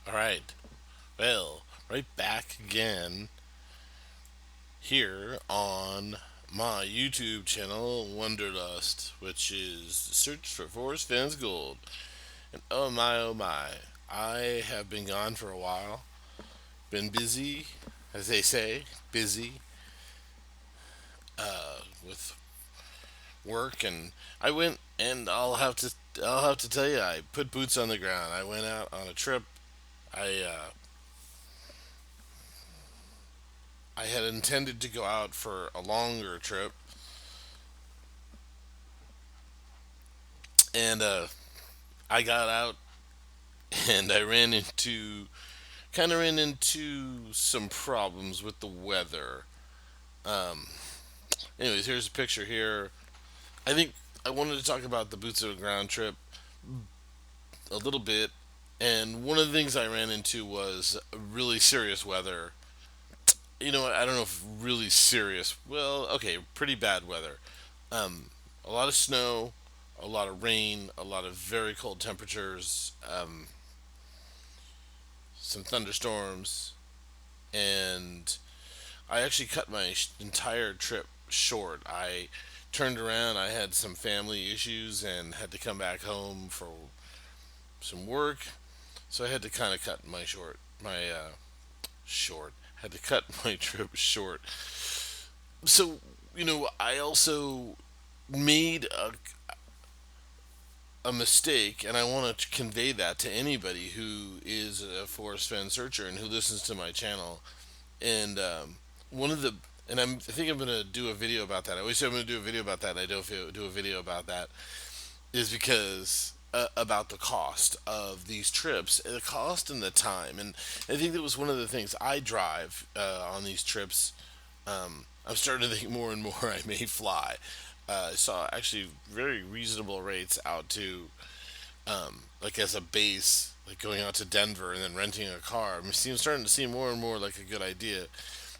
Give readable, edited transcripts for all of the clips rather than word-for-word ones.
All right. Well, right back again here on my YouTube channel, Wanderlust, which is search for Forrest Fenn's Gold. And oh my, I have been gone for a while. Been busy, as they say, busy with work, and I went and I'll have to tell you, I put boots on the ground. I went out on a trip. I had intended to go out for a longer trip, and I got out and I ran into some problems with the weather. Anyways, here's a picture here. I think I wanted to talk about the boots on the ground trip a little bit, and one of the things I ran into was really serious weather. I don't know if really serious. Well, okay, pretty bad weather. A lot of snow, a lot of rain, a lot of very cold temperatures, some thunderstorms, and I actually cut my entire trip short. I turned around, I had some family issues and had to come back home for some work, so I had to kind of cut my had to cut my trip short. So, I also made a mistake, and I want to convey that to anybody who is a Forrest fan searcher and who listens to my channel. And one of the I think I'm gonna do a video about that. I always say I'm gonna do a video about that. And I don't do a video about that is because about the cost of these trips, the cost and the time. And I think that was one of the things I drive on these trips. I'm starting to think more and more I may fly. I saw actually very reasonable rates out to like as a base, like going out to Denver and then renting a car. I'm starting to see more and more like a good idea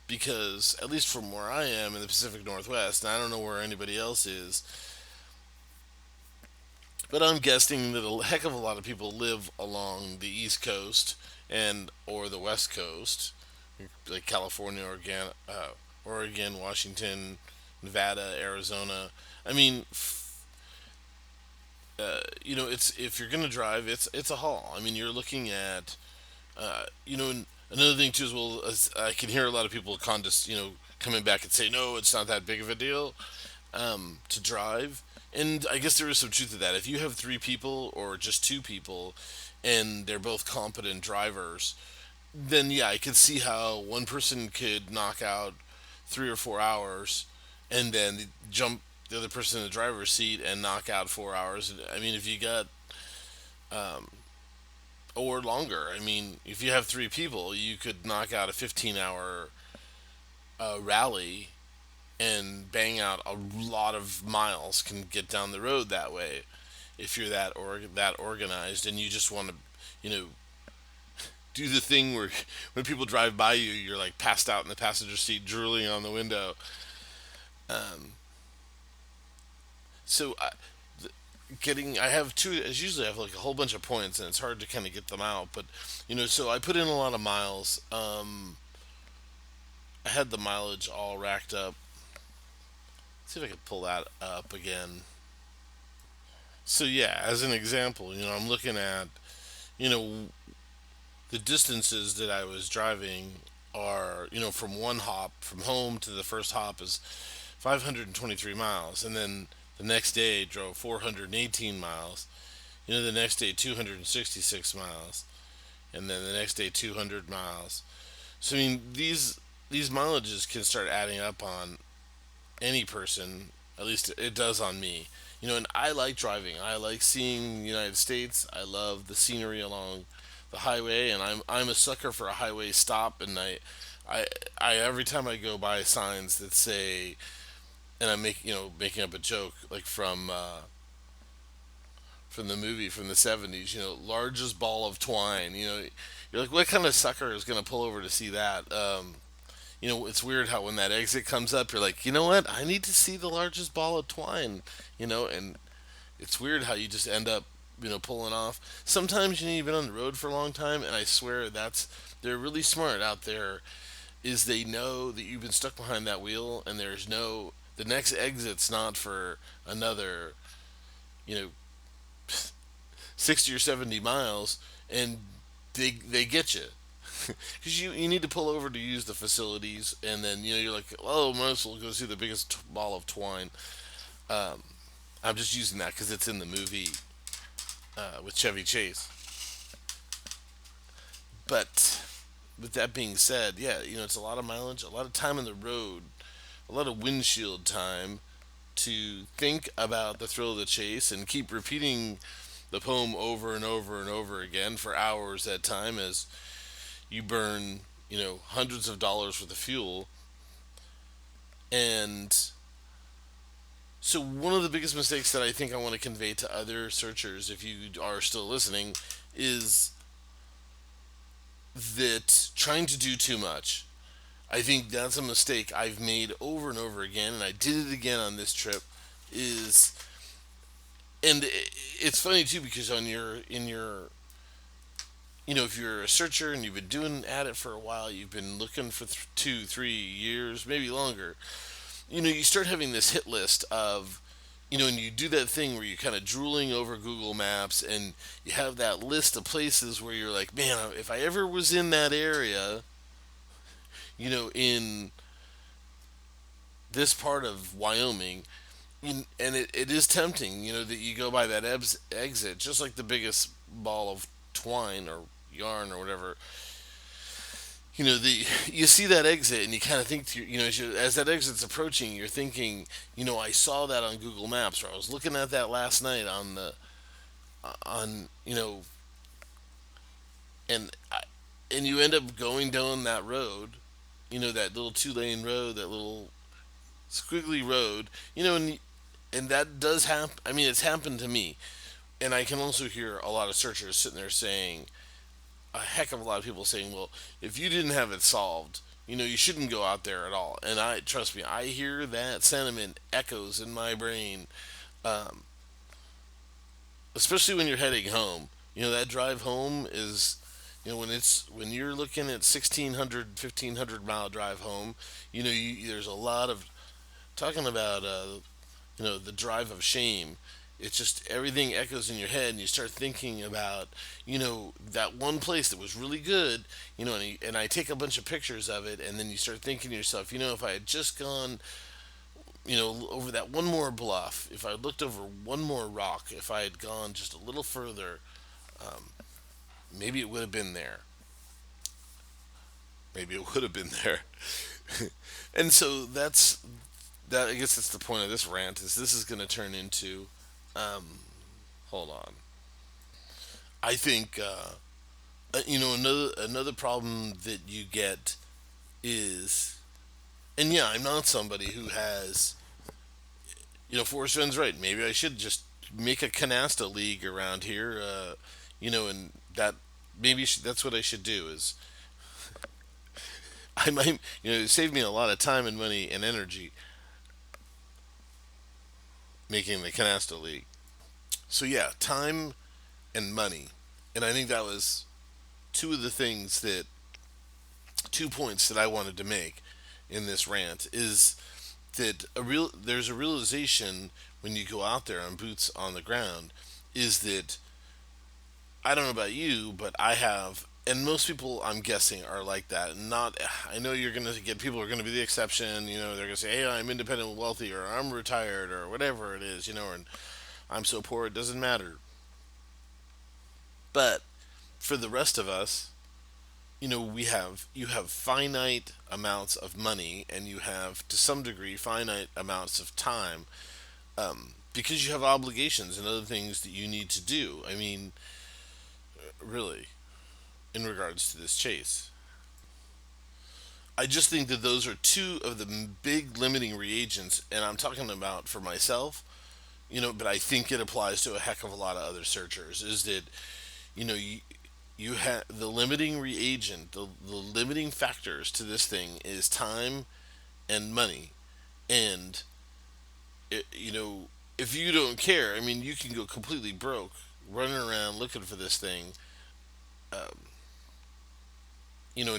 because at least from where I am in the Pacific Northwest, and I don't know where anybody else is, but I'm guessing that a heck of a lot of people live along the East Coast and or the West Coast, like California, Oregon, Washington, Nevada, Arizona. I mean, it's if you're gonna drive, it's a haul. I mean, you're looking at, another thing too is well, as I can hear a lot of people coming back and say, no, it's not that big of a deal to drive. And I guess there is some truth to that. If you have three people or just two people, and they're both competent drivers, then yeah, I could see how one person could knock out 3 or 4 hours, and then jump the other person in the driver's seat and knock out 4 hours. I mean, if you got or longer. I mean, if you have three people, you could knock out a 15-hour rally and bang out a lot of miles. Can get down the road that way if you're that organized and you just want to, you know, do the thing where when people drive by you, you're like passed out in the passenger seat, drooling on the window. Um, so I, getting I have two as usually I have like a whole bunch of points and it's hard to kind of get them out, but so I put in a lot of miles. I had the mileage all racked up. Let's see if I can pull that up again. So yeah, as an example, I'm looking at you know the distances that I was driving are from one hop from home to the first hop is 523 miles, and then the next day drove 418 miles. The next day 266 miles, and then the next day 200 miles. So I mean these mileages can start adding up on any person. At least it does on me. And I like driving. I like seeing the United States. I love the scenery along the highway, and I'm a sucker for a highway stop. And I every time I go by signs that say, and I'm making up a joke like from the movie from the 70s, largest ball of twine. You're like, what kind of sucker is going to pull over to see that? It's weird how when that exit comes up, you're like, you know what? I need to see the largest ball of twine, and it's weird how you just end up. pulling off. Sometimes you need to be on the road for a long time, and I swear they're really smart out there. Is they know that you've been stuck behind that wheel, and the next exit's not for another you know 60 or 70 miles, and they get you because you need to pull over to use the facilities, and then you're like, oh, might as well go see the biggest ball of twine. Um, I'm just using that because it's in the movie with Chevy Chase. But with that being said, yeah, it's a lot of mileage, a lot of time on the road, a lot of windshield time to think about the thrill of the chase and keep repeating the poem over and over and over again for hours at a time as you burn, hundreds of dollars worth of fuel. And so, one of the biggest mistakes that I think I want to convey to other searchers, if you are still listening, is that trying to do too much. I think that's a mistake I've made over and over again, and I did it again on this trip. Is and it's funny too because if you're a searcher and you've been doing at it for a while, you've been looking for 2, 3 years, maybe longer. You start having this hit list of, and you do that thing where you're kind of drooling over Google Maps, and you have that list of places where you're like, man, if I ever was in that area, in this part of Wyoming, and it is tempting, that you go by that exit, just like the biggest ball of twine or yarn or whatever. You see that exit and you kind of think as that exit's approaching, you're thinking, I saw that on Google Maps, or I was looking at that last night on the on and I, and you end up going down that road, that little 2 lane road, that little squiggly road, and that does happen. I mean, it's happened to me, and I can also hear a lot of searchers sitting there saying, a heck of a lot of people saying, well, if you didn't have it solved, you shouldn't go out there at all. And I trust me, I hear that sentiment echoes in my brain, um, especially when you're heading home. That drive home is, when you're looking at 1,600, 1,500 mile drive home. There's a lot of talking about the drive of shame. It's just everything echoes in your head, and you start thinking about that one place that was really good, and I take a bunch of pictures of it, and then you start thinking to yourself, if I had just gone over that one more bluff, if I had looked over one more rock, if I had gone just a little further, um, maybe it would have been there. Maybe it would have been there. And so that. I guess that's the point of this rant. Is this is going to turn into um, hold on. I think another problem that you get is, and yeah, I'm not somebody who has, Forrest Fenn's right. Maybe I should just make a canasta league around here, and that maybe that's what I should do. Is I might, save me a lot of time and money and energy making the canasta league. So yeah, time and money, and I think that was two of the things that 2 points that I wanted to make in this rant is that there's a realization when you go out there on boots on the ground is that I don't know about you, but I have, and most people I'm guessing are like that. Not, I know you're gonna get people are gonna be the exception. They're gonna say, "Hey, I'm independent and wealthy," or "I'm retired," or whatever it is. And "I'm so poor it doesn't matter." But for the rest of us, you have finite amounts of money, and you have to some degree finite amounts of time, because you have obligations and other things that you need to do. I mean, really, in regards to this chase, I just think that those are two of the big limiting reagents, and I'm talking about for myself. But I think it applies to a heck of a lot of other searchers. Is that you know you have the limiting reagent, the limiting factors to this thing is time and money, and it, if you don't care, I mean, you can go completely broke running around looking for this thing,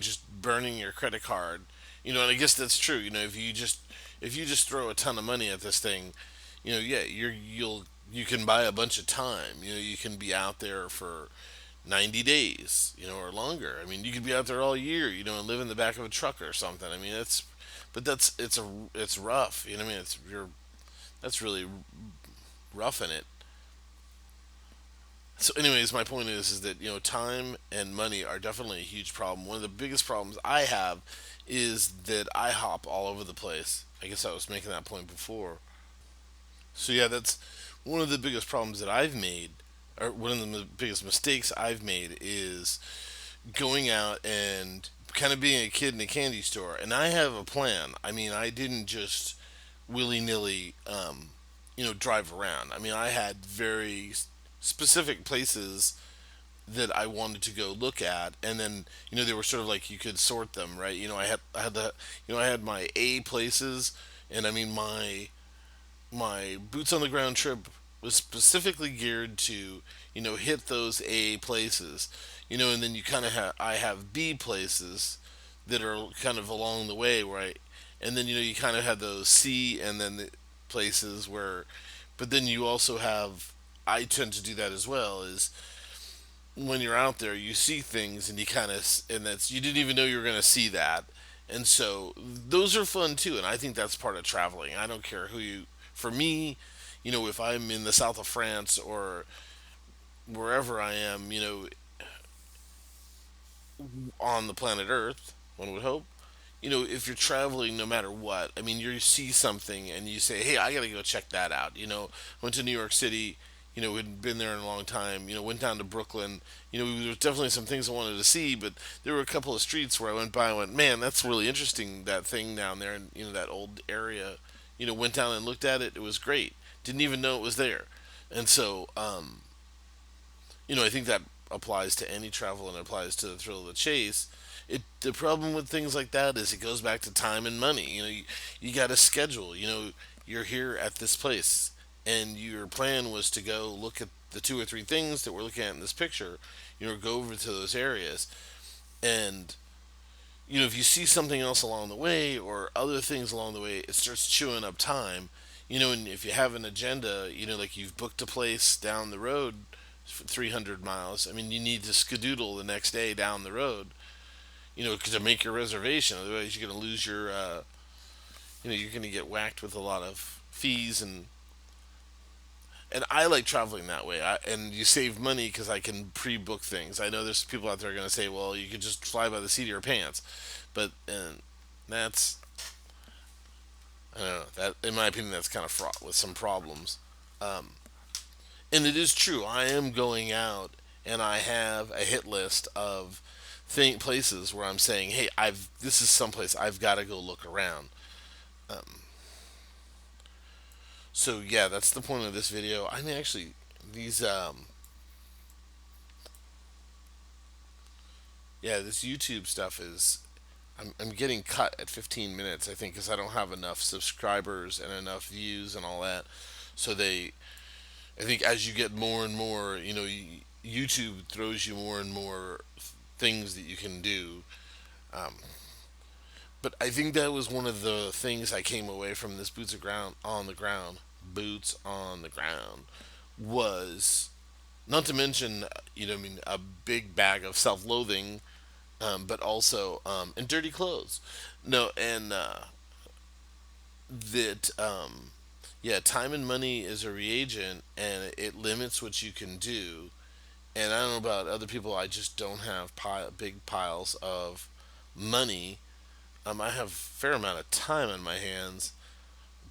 just burning your credit card. And I guess that's true. If you just throw a ton of money at this thing, yeah, you can buy a bunch of time. You can be out there for 90 days, or longer. I mean, you could be out there all year, and live in the back of a truck or something. I mean, but it's rough. You know what I mean? That's really roughing it. So, anyways, my point is that time and money are definitely a huge problem. One of the biggest problems I have is that I hop all over the place. I guess I was making that point before. So yeah, that's one of the biggest problems that I've made, or one of the biggest mistakes I've made is going out and kind of being a kid in a candy store. And I have a plan. I mean, I didn't just willy nilly, drive around. I mean, I had very specific places that I wanted to go look at, and then they were sort of like you could sort them, right? I had my A places, and I mean my boots on the ground trip was specifically geared to hit those A places, and then you kind of have I have B places that are kind of along the way, right? And then you kind of have those C and then the places where, but then you also have, I tend to do that as well, is when you're out there you see things and you kind of, and that's, you didn't even know you were going to see that. And so those are fun too, and I think that's part of traveling. I don't care who you, for me, if I'm in the south of France or wherever I am, on the planet Earth, one would hope, if you're traveling, no matter what, I mean, you see something and you say, hey, I got to go check that out. Went to New York City, had been there in a long time, went down to Brooklyn. There was definitely some things I wanted to see, but there were a couple of streets where I went by and went, man, that's really interesting, that thing down there, and, that old area. Went down and looked at it. It was great. Didn't even know it was there. And so, I think that applies to any travel and it applies to the thrill of the chase. The problem with things like that is it goes back to time and money. You got to schedule. You're here at this place, and your plan was to go look at the two or three things that we're looking at in this picture. Go over to those areas, and if you see something else along the way or other things along the way, it starts chewing up time. And if you have an agenda, like you've booked a place down the road for 300 miles, I mean, you need to skedoodle the next day down the road, to make your reservation. Otherwise, you're going to lose you're going to get whacked with a lot of fees. And I like traveling that way. And you save money because I can pre-book things. I know there's people out there going to say, well, you could just fly by the seat of your pants. But and that's, I don't know, that in my opinion, that's kind of fraught with some problems. Um, and it is true. I am going out, and I have a hit list of places where I'm saying, hey, this is someplace I've got to go look around. Um, so yeah, that's the point of this video. I mean, actually, these yeah, this YouTube stuff is, I'm getting cut at 15 minutes, I think, because I don't have enough subscribers and enough views and all that. So I think as you get more and more, YouTube throws you more and more things that you can do. Um, but I think that was one of the things I came away from this boots on the ground, was not to mention, I mean, a big bag of self-loathing, but also and dirty clothes. No, and that yeah, time and money is a reagent, and it limits what you can do. And I don't know about other people. I just don't have big piles of money. I have a fair amount of time on my hands,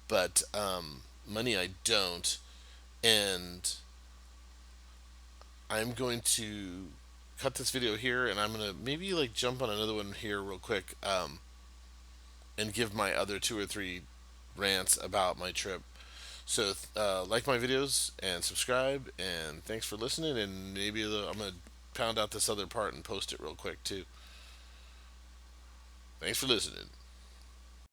but money I don't. And I'm going to cut this video here, and I'm gonna maybe like jump on another one here real quick, and give my other two or three rants about my trip. So like my videos and subscribe, and thanks for listening. And maybe I'm gonna pound out this other part and post it real quick too. Thanks for listening.